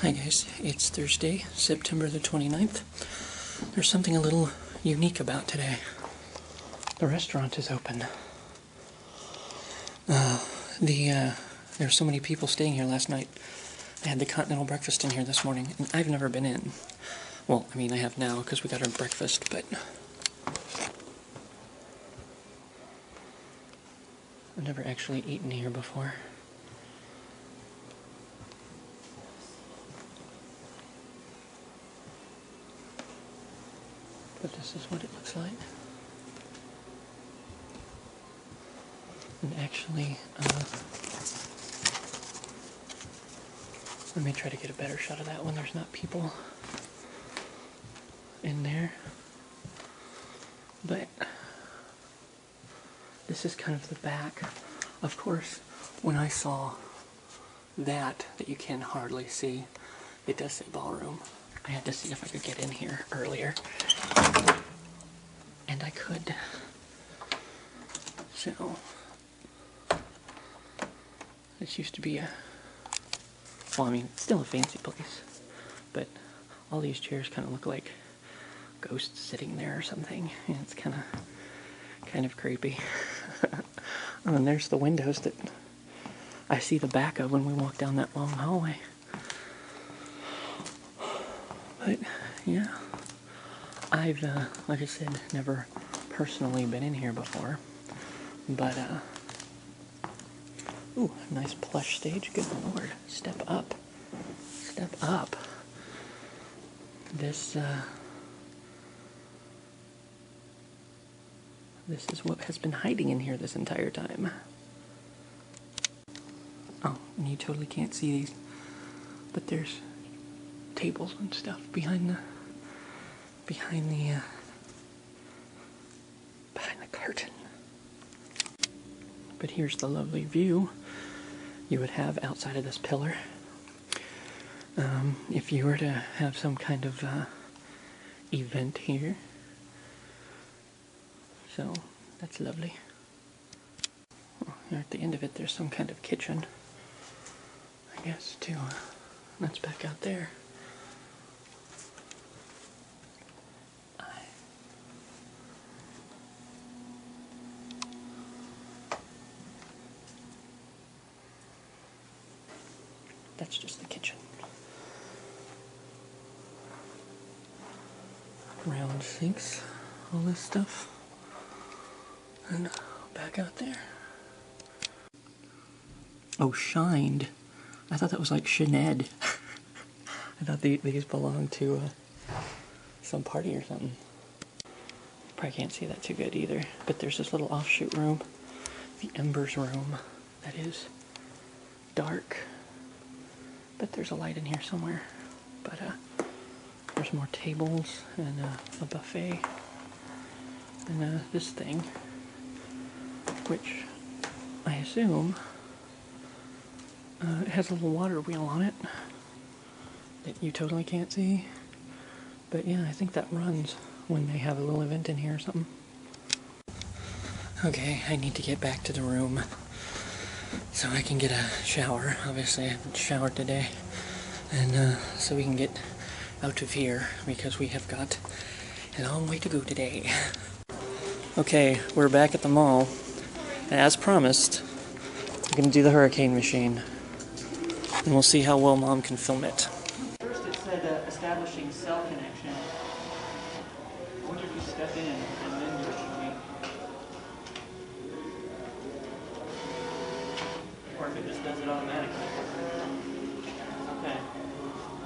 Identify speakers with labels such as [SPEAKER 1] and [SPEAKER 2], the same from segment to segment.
[SPEAKER 1] Hi guys, it's Thursday, September the 29th. There's something a little unique about today. The restaurant is open. There's so many people staying here last night. I had the continental breakfast in here this morning, and I've never been in. Well, I mean, I have now because we got our breakfast, but I've never actually eaten here before. But this is what it looks like. And actually, let me try to get a better shot of that when there's not people in there. But this is kind of the back. Of course, when I saw that you can hardly see, it does say ballroom. I had to see if I could get in here earlier. And I could. So, this used to be well, I mean, it's still a fancy place, but all these chairs kind of look like ghosts sitting there or something, and it's kind of creepy. And there's the windows that I see the back of when we walk down that long hallway. But, yeah, I've, like I said, never personally been in here before, but, ooh, nice plush stage, good lord, step up, step up. This is what has been hiding in here this entire time. Oh, and you totally can't see these, but there's tables and stuff behind the curtain. But here's the lovely view you would have outside of this pillar. If you were to have some kind of event here. So that's lovely. Oh, here at the end of it there's some kind of kitchen, I guess, too. That's back out there. That's just the kitchen. Round sinks, all this stuff. And back out there. Oh, shined. I thought that was like Sinead. I thought these belonged to some party or something. Probably can't see that too good either. But there's this little offshoot room. The Embers room. That is dark. But there's a light in here somewhere. But there's more tables and a buffet. And this thing, which I assume it has a little water wheel on it that you totally can't see. But yeah, I think that runs when they have a little event in here or something. Okay, I need to get back to the room so I can get a shower. Obviously, I haven't showered today. And so we can get out of here because we have got a long way to go today. Okay, we're back at the mall. And as promised, we're going to do the hurricane machine. And we'll see how well Mom can film it. First it said establishing cell connection. I wonder if you step in and then you're showing. Or if it just does it automatically. Okay.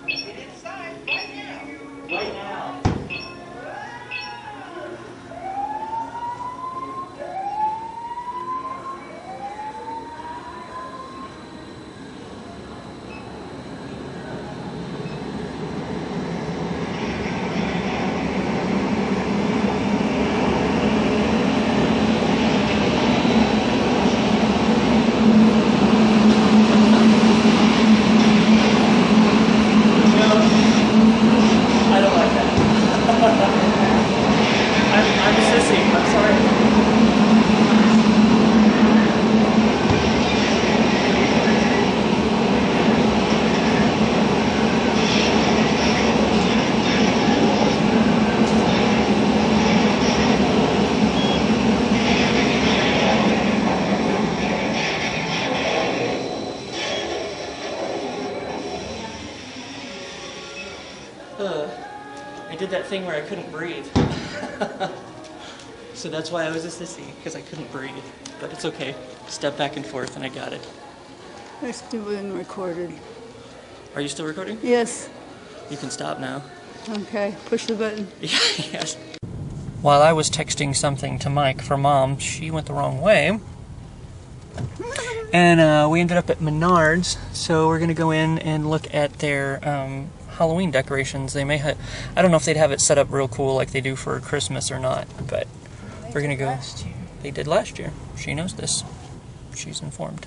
[SPEAKER 1] Get inside right now. Right now. I did that thing where I couldn't breathe. So that's why I was a sissy, because I couldn't breathe. But it's okay. Step back and forth and I got it.
[SPEAKER 2] I still been recorded.
[SPEAKER 1] Are you still recording?
[SPEAKER 2] Yes.
[SPEAKER 1] You can stop now.
[SPEAKER 2] Okay, push the button.
[SPEAKER 1] Yes. While I was texting something to Mike for Mom, she went the wrong way. And we ended up at Menards, so we're going to go in and look at their Halloween decorations. They may I don't know if they'd have it set up real cool like they do for Christmas or not, but we're going to go.
[SPEAKER 2] Last year.
[SPEAKER 1] They did last year. She knows this. She's informed.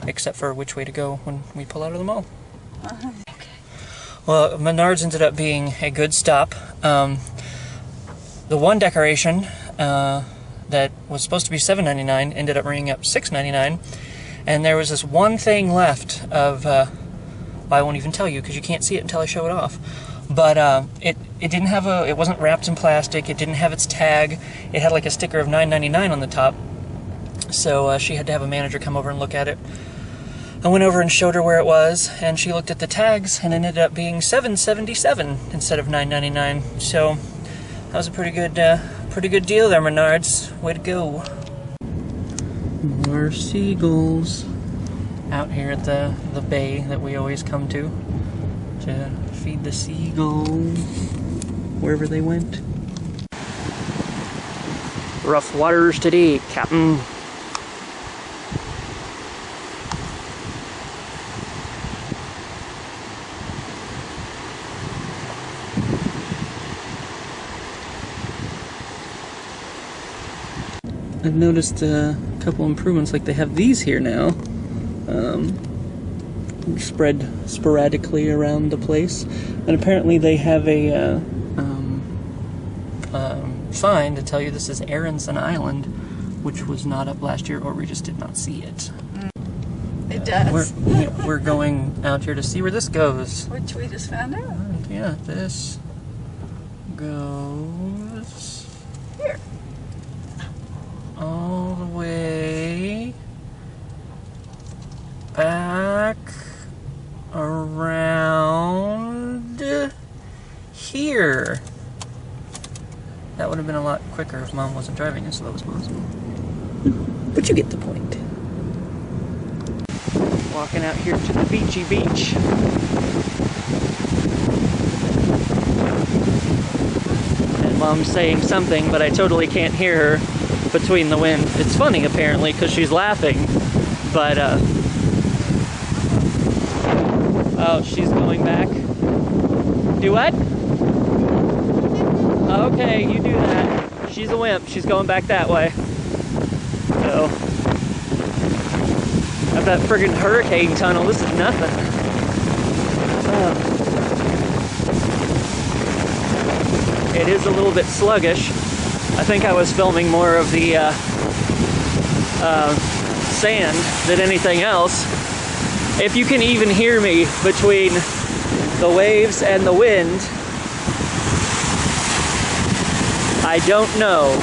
[SPEAKER 1] Except for which way to go when we pull out of the mall.
[SPEAKER 2] Okay.
[SPEAKER 1] Well, Menards ended up being a good stop. The one decoration that was supposed to be $7.99 ended up ringing up $6.99, and there was this one thing left of. Well, I won't even tell you because you can't see it until I show it off. But it didn't have it wasn't wrapped in plastic. It didn't have its tag. It had like a sticker of $9.99 on the top. So she had to have a manager come over and look at it. I went over and showed her where it was, and she looked at the tags, and it ended up being $7.77 instead of $9.99. So that was a pretty good deal there, Menards. Way to go. More seagulls out here at the bay that we always come to feed the seagulls wherever they went. Rough waters today, Captain. I've noticed a couple improvements, like they have these here now, spread sporadically around the place, and apparently they have a sign to tell you this is Aronson Island, which was not up last year, or we just did not see it.
[SPEAKER 2] It does.
[SPEAKER 1] We're going out here to see where this goes.
[SPEAKER 2] Which we just found out.
[SPEAKER 1] Yeah, this goes
[SPEAKER 2] Here.
[SPEAKER 1] all the way back around here. That would have been a lot quicker if Mom wasn't driving as slow as possible. But you get the point. Walking out here to the beachy beach. And Mom's saying something, but I totally can't hear her between the wind. It's funny, apparently, because she's laughing, but, oh, she's going back. Do what? Okay, you do that. She's a wimp. She's going back that way. So, at that friggin' hurricane tunnel, this is nothing. It is a little bit sluggish. I think I was filming more of the sand than anything else. If you can even hear me between the waves and the wind, I don't know.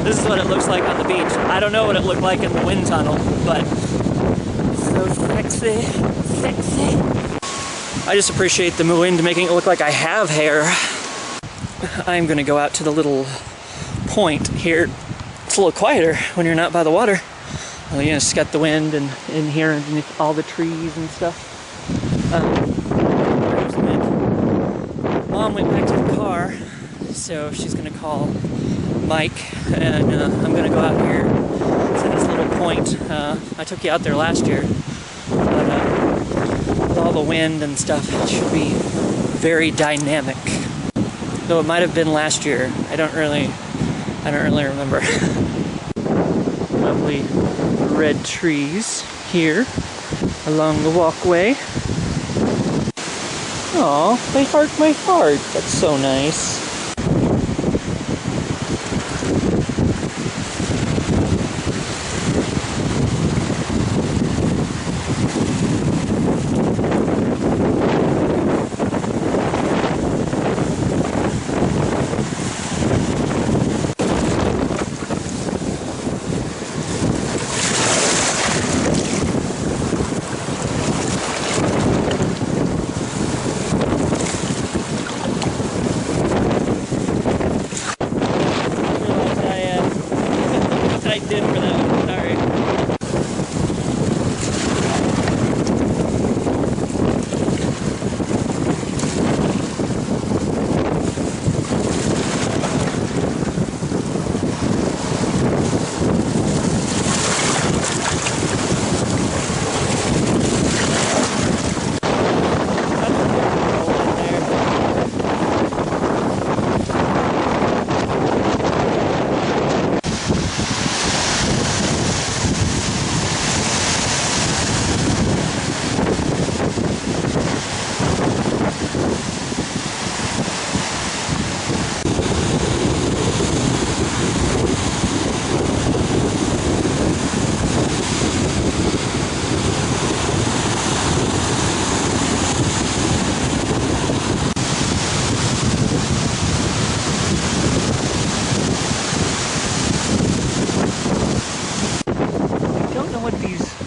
[SPEAKER 1] This is what it looks like on the beach. I don't know what it looked like in the wind tunnel, but so sexy, sexy. I just appreciate the wind making it look like I have hair. I'm gonna go out to the little point here. It's a little quieter when you're not by the water. Well, you just got the wind and in here underneath all the trees and stuff. Mom went back to the car, so she's gonna call Mike, and I'm gonna go out here to this little point. I took you out there last year, but with all the wind and stuff, it should be very dynamic. Though it might have been last year. I don't really remember. Lovely red trees here along the walkway. Aw, they heart my heart. That's so nice.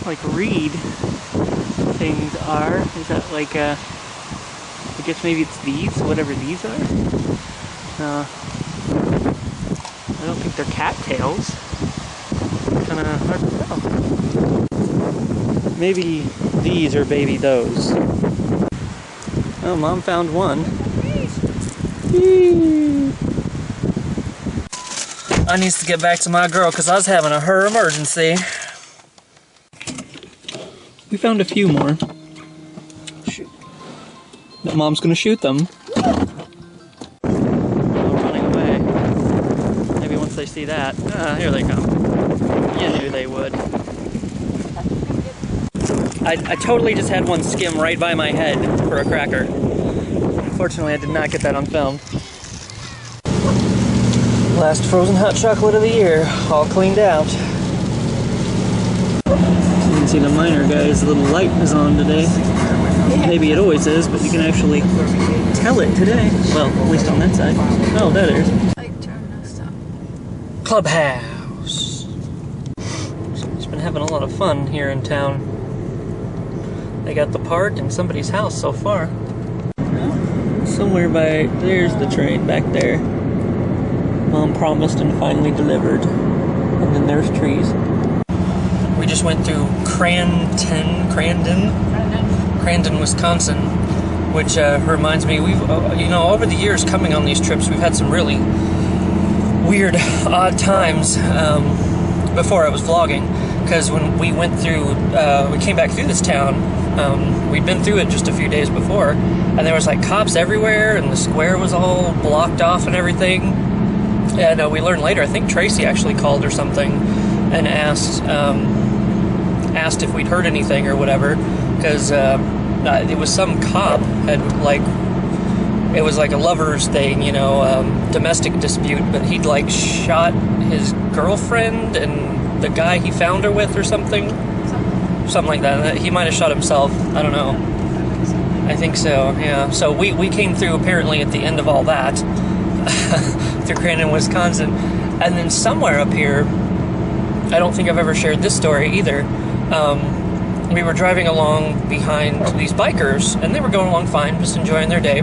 [SPEAKER 1] like reed things are. Is that like I guess maybe it's these, whatever these are? I don't think they're cattails. Kinda hard to tell. Maybe these are baby those. Oh, Mom found one. I need to get back to my girl because I was having her emergency. We found a few more. Shoot. But Mom's gonna shoot them. Oh, running away. Maybe once they see that. Here they come. You knew they would. I totally just had one skim right by my head for a cracker. Unfortunately, I did not get that on film. Last frozen hot chocolate of the year, all cleaned out. You can see the miner guy's little light is on today. Maybe it always is, but you can actually tell it today. Well, at least on that side. Oh, there it is. Clubhouse. It's been having a lot of fun here in town. They got the park and somebody's house so far. Somewhere by, there's the train back there. Mom promised and finally delivered. And then there's trees. We just went through Crandon, Wisconsin, which reminds me, we've, over the years coming on these trips, we've had some really weird, odd times before I was vlogging. Because when we went through, we came back through this town, we'd been through it just a few days before, and there was like cops everywhere, and the square was all blocked off and everything. And we learned later, I think Tracy actually called or something, and asked if we'd heard anything or whatever, because it was some cop had it was like a lover's thing, domestic dispute, but he'd like shot his girlfriend and the guy he found her with or something like that. He might have shot himself, I don't know. I think so, yeah. So we came through apparently at the end of all that through Crandon, Wisconsin, and then somewhere up here, I don't think I've ever shared this story either. We were driving along behind these bikers, and they were going along fine, just enjoying their day.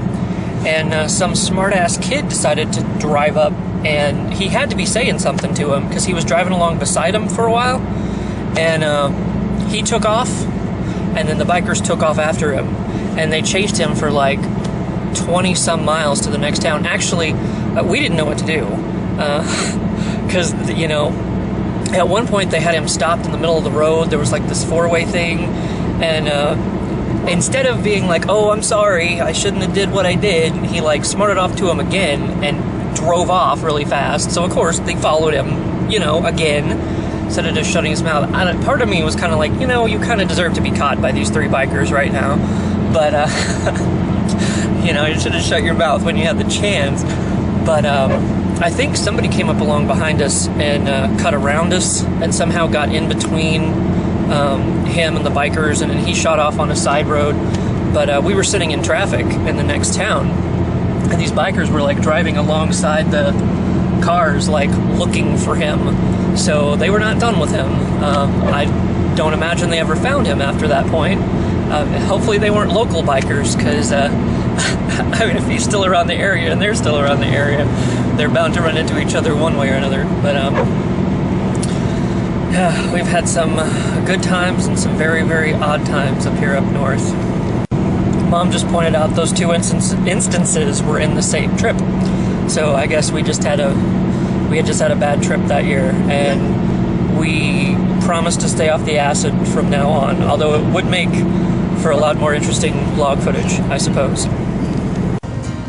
[SPEAKER 1] And some smart-ass kid decided to drive up, and he had to be saying something to him because he was driving along beside him for a while. And he took off, and then the bikers took off after him, and they chased him for like 20-some miles to the next town. Actually, we didn't know what to do because, at one point they had him stopped in the middle of the road. There was like this four-way thing, and instead of being like, oh, I'm sorry, I shouldn't have did what I did, he like smarted off to him again and drove off really fast. So of course they followed him, again, instead of just shutting his mouth. Part of me was kind of like, you kind of deserve to be caught by these three bikers right now, but you should have shut your mouth when you had the chance. But I think somebody came up along behind us and cut around us and somehow got in between him and the bikers, and then he shot off on a side road. But we were sitting in traffic in the next town, and these bikers were like driving alongside the cars, like looking for him. So they were not done with him. I don't imagine they ever found him after that point. Hopefully they weren't local bikers, because if he's still around the area and they're still around the area, they're bound to run into each other one way or another. But we've had some good times and some very, very odd times up here up north. Mom just pointed out those two instances were in the same trip. So I guess we had just had a bad trip that year, and we promised to stay off the acid from now on, although it would make for a lot more interesting vlog footage, I suppose.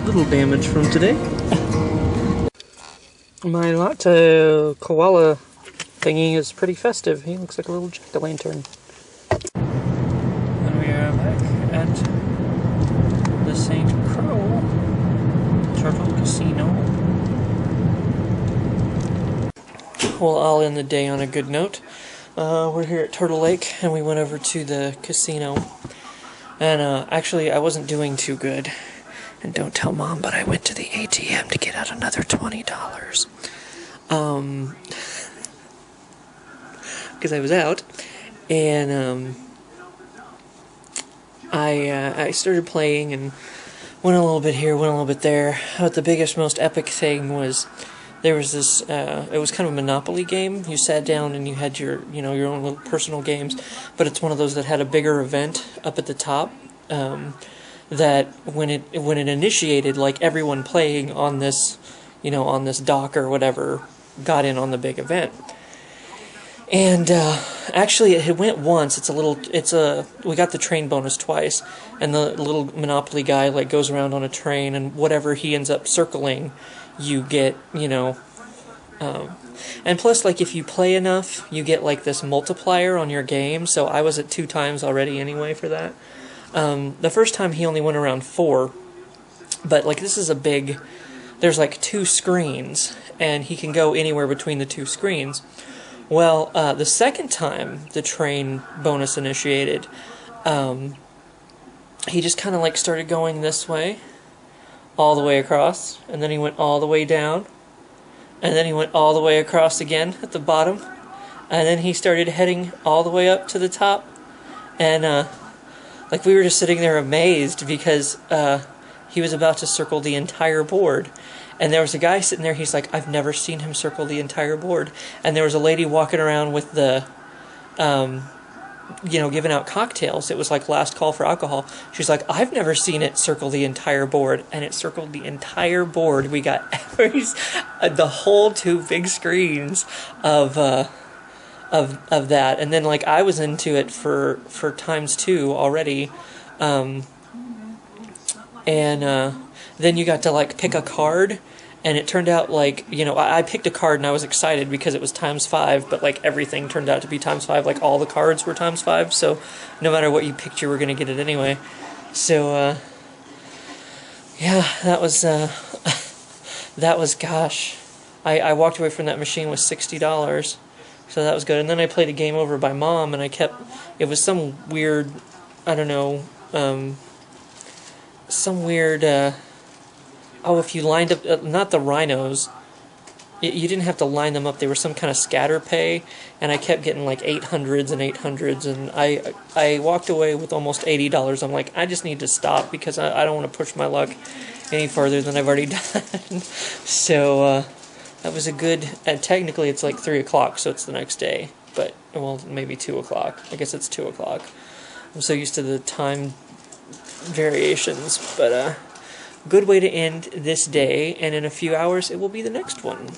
[SPEAKER 1] Little damage from today. My latte koala thingy is pretty festive. He looks like a little jack-o'-lantern. And we are back at the St. Crow Turtle Casino. Well, I'll end the day on a good note. We're here at Turtle Lake, and we went over to the casino. And actually, I wasn't doing too good. And don't tell Mom, but I went to the ATM to get out another $20. Because I was out. And I started playing and went a little bit here, went a little bit there. But the biggest, most epic thing was there was this. It was kind of a Monopoly game. You sat down and you had your your own little personal games, but it's one of those that had a bigger event up at the top. That when it initiated, like everyone playing on this, on this dock or whatever, got in on the big event. And actually, it went once. We got the train bonus twice, and the little Monopoly guy like goes around on a train, and whatever he ends up circling, you get, and plus, like if you play enough, you get like this multiplier on your game. So I was at 2 times already anyway for that. The first time he only went around 4, but like this is a big. There's like 2 screens, and he can go anywhere between the 2 screens. Well, the second time the train bonus initiated, he just kind of like started going this way, all the way across, and then he went all the way down, and then he went all the way across again at the bottom, and then he started heading all the way up to the top, and like we were just sitting there amazed because he was about to circle the entire board. And there was a guy sitting there, he's like, I've never seen him circle the entire board. And there was a lady walking around with the, giving out cocktails. It was like last call for alcohol. She's like, I've never seen it circle the entire board. And it circled the entire board. We got the whole 2 big screens of that. And then like I was into it for times 2 already. Then you got to like pick a card, and it turned out like, I picked a card and I was excited because it was times 5, but like everything turned out to be times 5, like all the cards were times 5, so no matter what you picked, you were going to get it anyway. So, yeah, that was, gosh, I walked away from that machine with $60, so that was good. And then I played a game over by Mom, and it was some weird, I don't know, if you lined up, not the rhinos, you didn't have to line them up, they were some kind of scatter pay, and I kept getting like 800s and 800s, and I walked away with almost $80. I'm like, I just need to stop because I don't want to push my luck any further than I've already done. So, that was a good, and technically it's like 3 o'clock, so it's the next day, but, well, maybe 2 o'clock, I guess it's 2 o'clock. I'm so used to the time variations, but good way to end this day, and in a few hours it will be the next one.